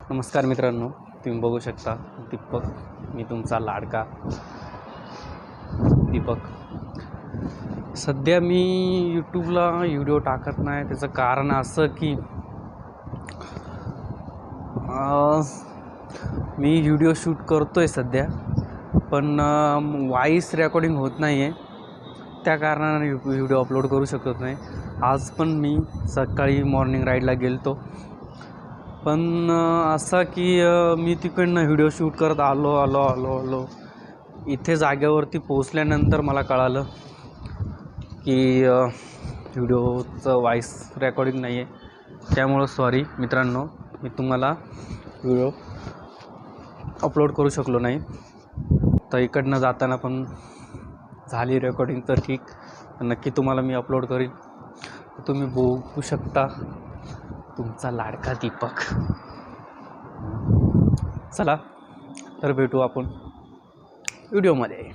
नमस्कार मित्रांनो, तुम्ही बघू शकता दीपक, मी तुमचा लाडका दीपक. सध्या मी यूट्यूबला व्हिडिओ टाकत नाही. त्याचं कारण असं की मी व्हिडिओ शूट करतो आहे सध्या, पण व्हॉईस रेकॉर्डिंग होत नाही आहे. त्या कारणाने व्हिडिओ अपलोड करू शकत नाही. आज पण मी सकाळी मॉर्निंग राईडला गेलो, पण असं की मी तिकडनं व्हिडिओ शूट करत आलो इथे जागेवरती पोचल्यानंतर मला कळालं की व्हिडिओचं व्हॉईस रेकॉर्डिंग नाही आहे. त्यामुळं सॉरी मित्रांनो, मी तुम्हाला व्हिडिओ अपलोड करू शकलो नाही. तर इकडनं जाताना पण झाली रेकॉर्डिंग तर ठीक, नक्की तुम्हाला मी अपलोड करीन. तुम्ही बघू शकता तुमचा लाडका दीपक. चला तर भेटू आपण व्हिडिओमध्ये.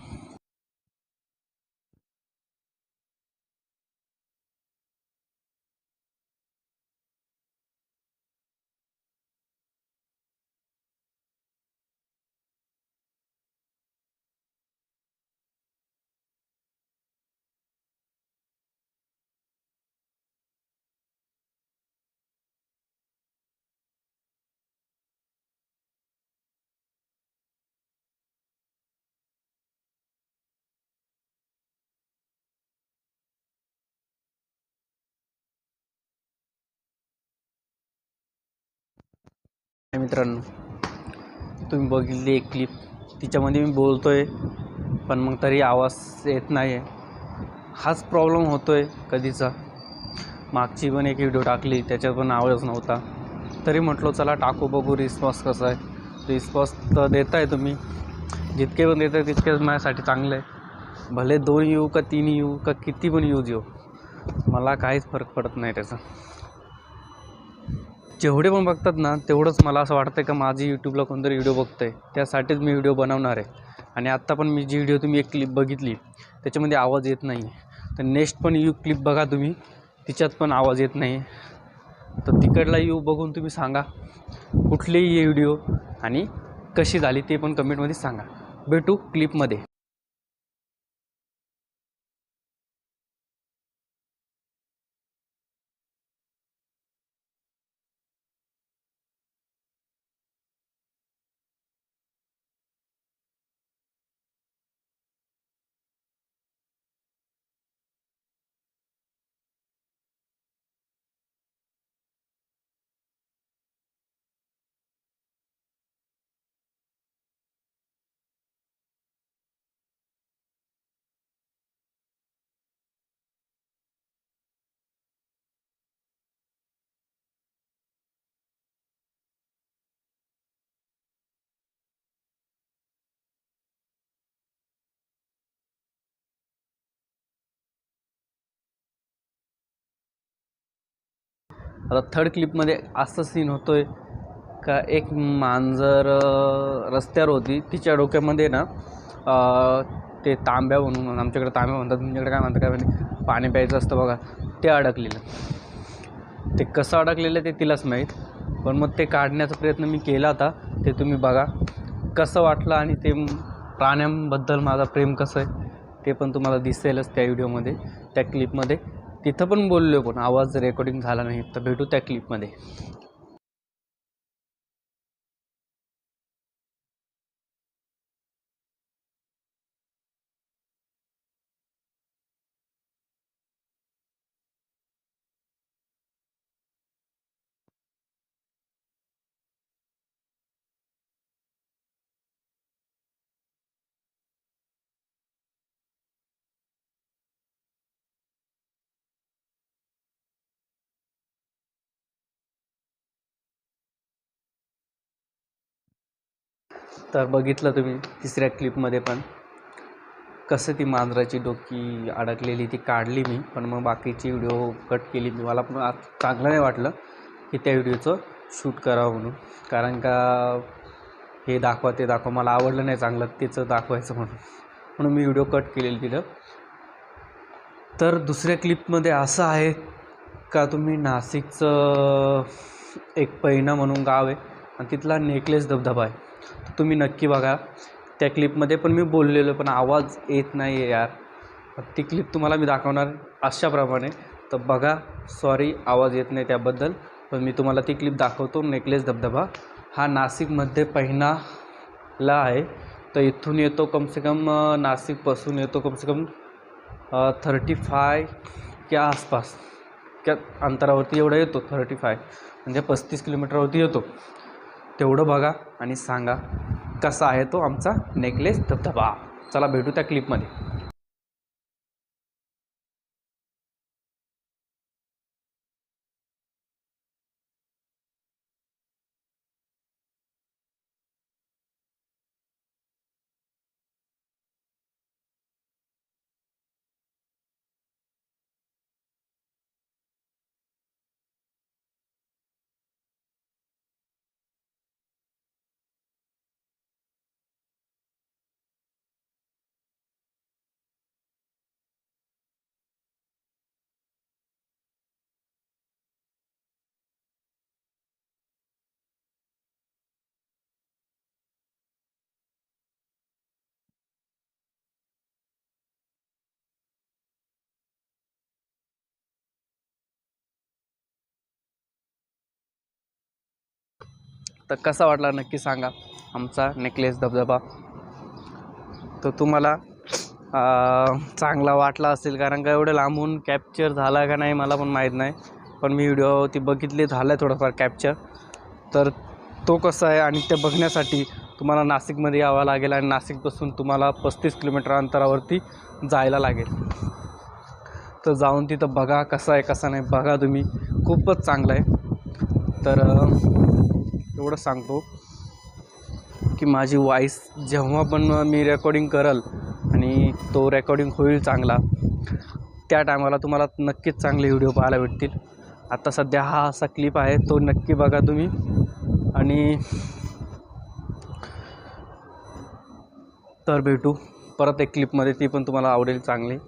मित्रांनो, तुम्ही बघितली एक क्लिप, तिच्यामध्ये मी बोलतोय पण मग तरी आवाज येत नाही आहे. हाच प्रॉब्लेम होतो आहे कधीचा. मागची पण एक व्हिडिओ टाकली, त्याच्यात पण आवाज नव्हता. तरी म्हटलो चला टाकू, बघू रिस्पॉन्स कसा आहे. रिस्पॉन्स तर देत आहे तुम्ही, जितके पण देत आहे तितकेच माझ्यासाठी चांगलं आहे. भले 2 येऊ का 3 येऊ का किती पण यूज येऊ, मला काहीच फरक पडत नाही त्याचा. जेवढे पण बघतात ना, तेवढंच मला असं वाटतं का माझी यूट्यूबला कोणतरी व्हिडिओ बघतं आहे. त्यासाठीच मी व्हिडिओ बनवणार आहे. आणि आत्ता पण मी जी व्हिडिओ तुम्ही एक क्लिप बघितली त्याच्यामध्ये आवाज येत नाही आहे. तर नेक्स्ट पण क्लिप बघा तुम्ही, तिच्यात पण आवाज येत नाही आहे. तर तिकडला बघून तुम्ही सांगा कुठलीही व्हिडिओ आणि कशी झाली ते पण कमेंटमध्ये सांगा. भेटू क्लिपमध्ये. आता थर्ड क्लिपमध्ये असं सीन होतो आहे का एक मांजर रस्त्यावर होती. तिच्या डोक्यामध्ये ना ते तांब्या म्हणून, आमच्याकडे तांब्या म्हणतात, तुमच्याकडे काय म्हणतात काय म्हणजे, पाणी प्यायचं असतं बघा, ते अडकलेलं. ते कसं अडकलेलं ते तिलाच माहीत. पण मग ते काढण्याचा प्रयत्न मी केला होता. ते तुम्ही बघा कसं वाटलं. आणि ते प्राण्यांबद्दल माझा प्रेम कसं आहे ते पण तुम्हाला दिसेलच त्या व्हिडिओमध्ये, त्या क्लिपमध्ये. तिथं पण बोललो, पण आवाज रेकॉर्डिंग झाला नाही. तर भेटू त्या क्लिपमध्ये. तर बघितलं तुम्ही तिसऱ्या क्लिपमध्ये पण कसं ती मांजराची डोकी अडकलेली ती काढली मी. पण मग बाकीची व्हिडिओ कट केली मी. मला पण आज चांगलं नाही वाटलं की त्या व्हिडिओचं शूट करावं म्हणून, कारण का हे दाखवा ते दाखवा मला आवडलं नाही चांगलं त्याचं दाखवायचं म्हणून मी व्हिडिओ कट केलेली तिथं. तर दुसऱ्या क्लिपमध्ये असं आहे का, तुम्ही नाशिकचं एक पैना म्हणून गाव आहे आणि तिथला नेकलेस धबधबा आहे. तर तुम्ही नक्की बघा. त्या क्लिपमध्ये पण मी बोललेलो, पण आवाज येत नाही आहे यार. ती क्लिप तुम्हाला मी दाखवणार अशाप्रमाणे. तर बघा, सॉरी आवाज येत नाही त्याबद्दल, पण मी तुम्हाला ती क्लिप दाखवतो. नेकलेस धबधबा हा नाशिकमध्ये पहिलाला आहे. तर इथून येतो कम से कम नाशिकपासून येतो कम से कम 35 त्या आसपास त्या अंतरावरती एवढा येतो. 35 म्हणजे 35 किलोमीटरवरती येतो. तेवढं बघा आणि सांगा कसा आहे तो आमचा नेकलेस धबधबा. चला भेटू त्या क्लिपमध्ये. तर कसा वाटला नक्की सांगा आमचा नेकलेस धबधबा. तर तुम्हाला चांगला वाटला असेल, कारण का एवढं लांबून कॅप्चर झाला का नाही मला पण माहीत नाही, पण मी व्हिडिओ ती बघितली, झालं आहे थोडंफार कॅप्चर. तर तो कसा आहे आणि ते बघण्यासाठी तुम्हाला नाशिकमध्ये यावं लागेल आणि नाशिकपासून तुम्हाला 35 किलोमीटर अंतरावरती जायला लागेल. तर जाऊन तिथं बघा कसं आहे कसं नाही बघा तुम्ही, खूपच चांगलं आहे. तर एवढं सांगतो की माझी वॉईस जेव्हा पण मी रेकॉर्डिंग करल आणि तो रेकॉर्डिंग होईल चांगला, त्या टायमाला तुम्हाला नक्कीच चांगले व्हिडिओ पाहायला भेटतील. आता सध्या हा असा क्लिप आहे, तो नक्की बघा तुम्ही. आणि तर भेटू परत एक क्लिपमध्ये, ती पण तुम्हाला आवडेल चांगली.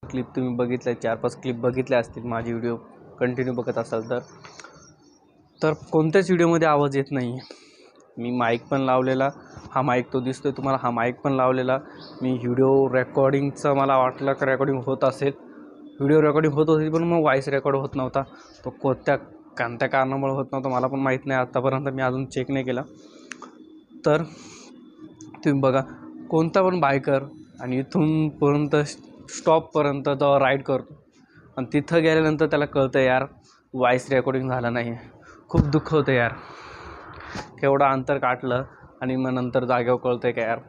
क्लिप तुम्ही बघितल्या, 4-5 क्लिप बघितल्या असतील माझी व्हिडिओ कंटिन्यू बघत असाल तर कोणत्याच व्हिडिओमध्ये आवाज येत नाही आहे. मी माईक पण लावलेला, हा माईक तो दिसतोय तुम्हाला, हा माईक पण लावलेला. मी व्हिडिओ रेकॉर्डिंगचं मला वाटलं की रेकॉर्डिंग होत असेल, व्हिडिओ रेकॉर्डिंग होत होती, पण मग व्हॉईस रेकॉर्ड होत नव्हता. तो कोणत्या कारणामुळे होत नव्हतं मला पण माहीत नाही, आत्तापर्यंत मी अजून चेक नाही केला. तर तुम्ही बघा, कोणता पण बायकर आणि इथूनपर्यंत स्टॉपपर्यंत तो राईड करतो आणि तिथं गेल्यानंतर त्याला कळतं यार व्हॉईस रेकॉर्डिंग झालं नाही. खूप दुःख होतं यार, केवढं अंतर काढलं आणि मग नंतर जागेवर कळतं आहे का यार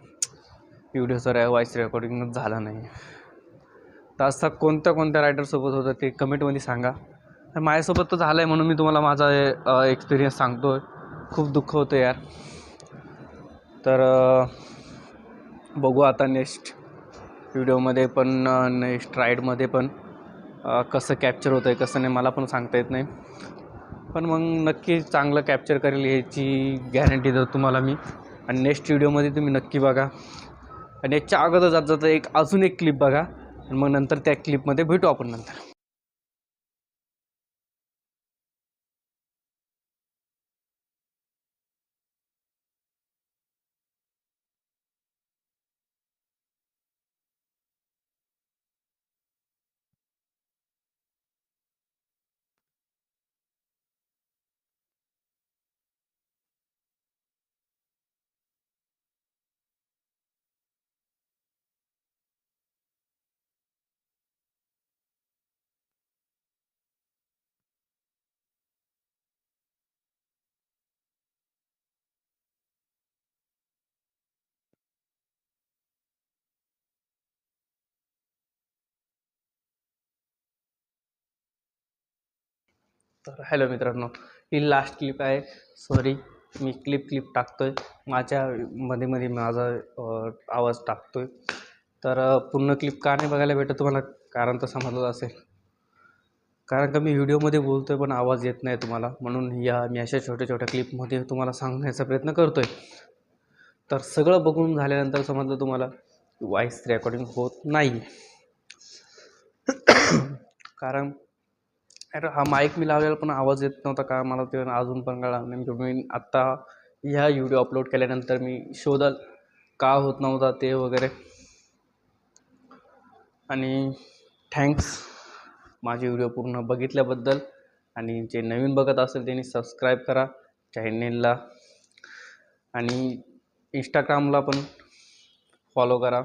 व्हिडिओचं व्हॉईस रेकॉर्डिंगच झालं नाही. तर असं कोणत्या रायडरसोबत होतं ते कमेंटमध्ये सांगा. माझ्यासोबत तर झालं आहे म्हणून मी तुम्हाला माझा एक्सपिरियन्स सांगतो आहे. खूप दुःख होतं यार. तर बघू आता नेक्स्ट व्हिडिओमध्ये पण, नेक्स्ट राईडमध्ये पण कसं कॅप्चर होतं आहे कसं नाही मला पण सांगता येत नाही, पण मग नक्की चांगलं कॅप्चर करेल याची गॅरंटी देतो तुम्हाला मी. आणि नेक्स्ट व्हिडिओमध्ये तुम्ही नक्की बघा. आणि याच्या अगोदर जाता अजून एक क्लिप बघा आणि मग नंतर त्या क्लिपमध्ये भेटू आपण नंतर. तर हॅलो मित्रांनो, ही लास्ट क्लिप आहे. सॉरी, मी क्लिप टाकतो आहे. माझ्या मध्ये माझा आवाज टाकतो आहे. तर पूर्ण क्लिप का नाही बघायला भेटत तुम्हाला, कारण तर समजलं असेल. कारण का मी व्हिडिओमध्ये बोलतो आहे पण आवाज येत नाही तुम्हाला, म्हणून मी अशा छोट्या क्लिपमध्ये तुम्हाला सांगण्याचा प्रयत्न करतो आहे. तर सगळं बघून झाल्यानंतर समजलं तुम्हाला व्हॉईस रेकॉर्डिंग होत नाही. कारण हा माईक मी लावलेला पण आवाज येत नव्हता का, मला ते अजून पण कळलं नाही. मी आत्ता ह्या व्हिडिओ अपलोड केल्यानंतर मी शोधल का होत नव्हता ते वगैरे. आणि थँक्स माझे व्हिडिओ पूर्ण बघितल्याबद्दल. आणि जे नवीन बघत असेल त्यांनी सबस्क्राईब करा चॅनेलला, आणि इंस्टाग्रामला पण फॉलो करा.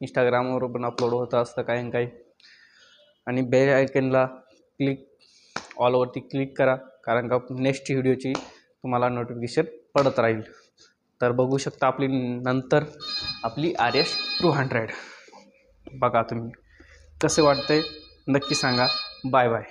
इंस्टाग्रामवर पण अपलोड होतं असतं काही ना काही. आणि बेल आयकनला ऑलवरती क्लिक करा, कारण का नेक्स्ट व्हिडिओची तुम्हाला नोटिफिकेशन पडत राहील. तर बघू शकता नंतर आपली RS 200 बघा तुम्ही. कसं वाटतंय नक्की सांगा. Bye bye.